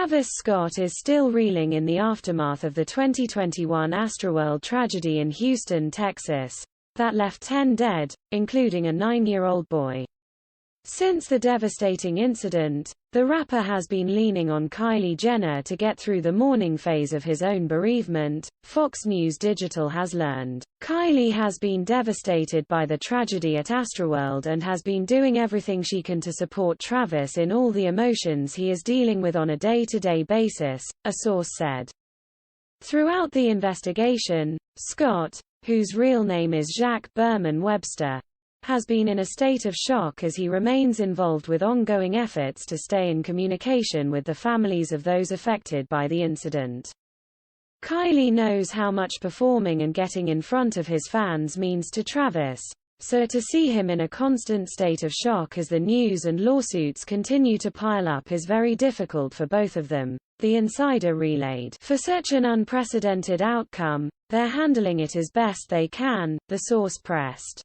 Travis Scott is still reeling in the aftermath of the 2021 Astroworld tragedy in Houston, Texas, that left 10 dead, including a 9-year-old boy. Since the devastating incident, the rapper has been leaning on Kylie Jenner to get through the mourning phase of his own bereavement, Fox News Digital has learned. Kylie has been devastated by the tragedy at Astroworld and has been doing everything she can to support Travis in all the emotions he is dealing with on a day-to-day basis, a source said. Throughout the investigation, Scott, whose real name is Jack Berman Webster, has been in a state of shock as he remains involved with ongoing efforts to stay in communication with the families of those affected by the incident. Kylie knows how much performing and getting in front of his fans means to Travis, so to see him in a constant state of shock as the news and lawsuits continue to pile up is very difficult for both of them, the insider relayed. For such an unprecedented outcome, they're handling it as best they can, the source pressed.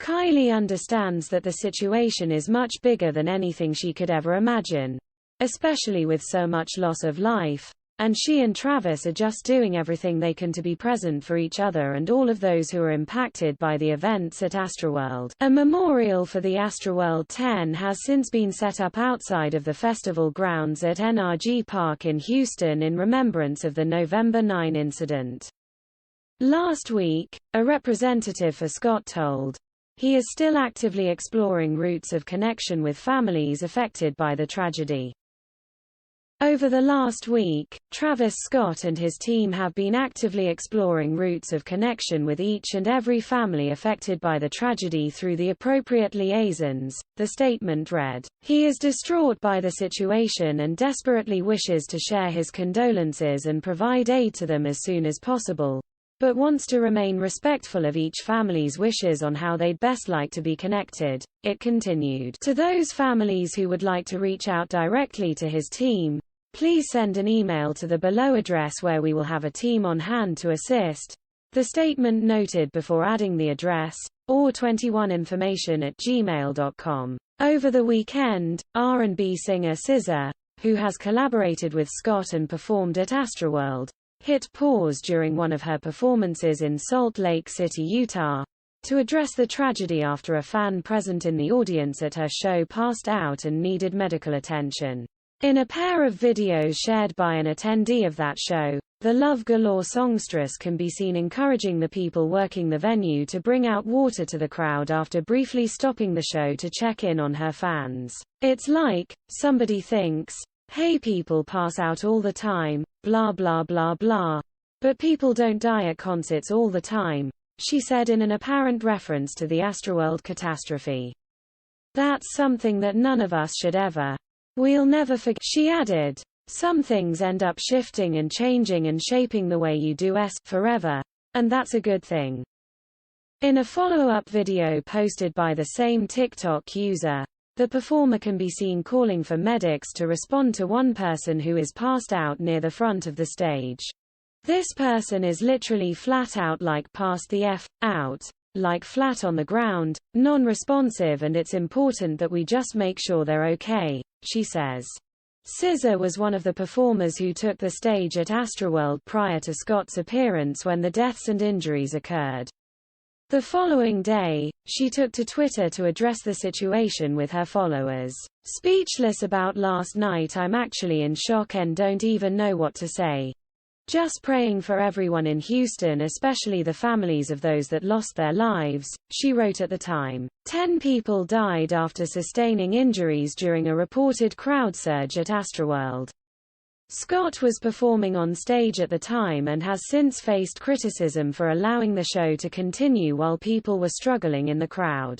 Kylie understands that the situation is much bigger than anything she could ever imagine, especially with so much loss of life, and she and Travis are just doing everything they can to be present for each other and all of those who are impacted by the events at Astroworld. A memorial for the Astroworld 10 has since been set up outside of the festival grounds at NRG Park in Houston in remembrance of the November 9 incident. Last week, a representative for Scott told, he is still actively exploring routes of connection with families affected by the tragedy. Over the last week, Travis Scott and his team have been actively exploring routes of connection with each and every family affected by the tragedy through the appropriate liaisons, the statement read. He is distraught by the situation and desperately wishes to share his condolences and provide aid to them as soon as possible, but wants to remain respectful of each family's wishes on how they'd best like to be connected, it continued. To those families who would like to reach out directly to his team, please send an email to the below address where we will have a team on hand to assist, the statement noted before adding the address, or21information@gmail.com. Over the weekend, R&B singer SZA, who has collaborated with Scott and performed at Astroworld, hit pause during one of her performances in Salt Lake City, Utah, to address the tragedy after a fan present in the audience at her show passed out and needed medical attention. In a pair of videos shared by an attendee of that show, the Love Galore songstress can be seen encouraging the people working the venue to bring out water to the crowd after briefly stopping the show to check in on her fans. It's like, somebody thinks, hey, people pass out all the time, blah blah blah blah, but people don't die at concerts all the time, she said in an apparent reference to the Astroworld catastrophe. That's something that none of us should ever. We'll never forget, she added. Some things end up shifting and changing and shaping the way you do forever, and that's a good thing. In a follow-up video posted by the same TikTok user, the performer can be seen calling for medics to respond to one person who is passed out near the front of the stage. This person is literally flat out, like passed the F out, like flat on the ground, non-responsive, and it's important that we just make sure they're okay, she says. SZA was one of the performers who took the stage at Astroworld prior to Scott's appearance when the deaths and injuries occurred. The following day, she took to Twitter to address the situation with her followers. Speechless about last night, I'm actually in shock and don't even know what to say. Just praying for everyone in Houston, especially the families of those that lost their lives, she wrote at the time. 10 people died after sustaining injuries during a reported crowd surge at Astroworld. Scott was performing on stage at the time and has since faced criticism for allowing the show to continue while people were struggling in the crowd.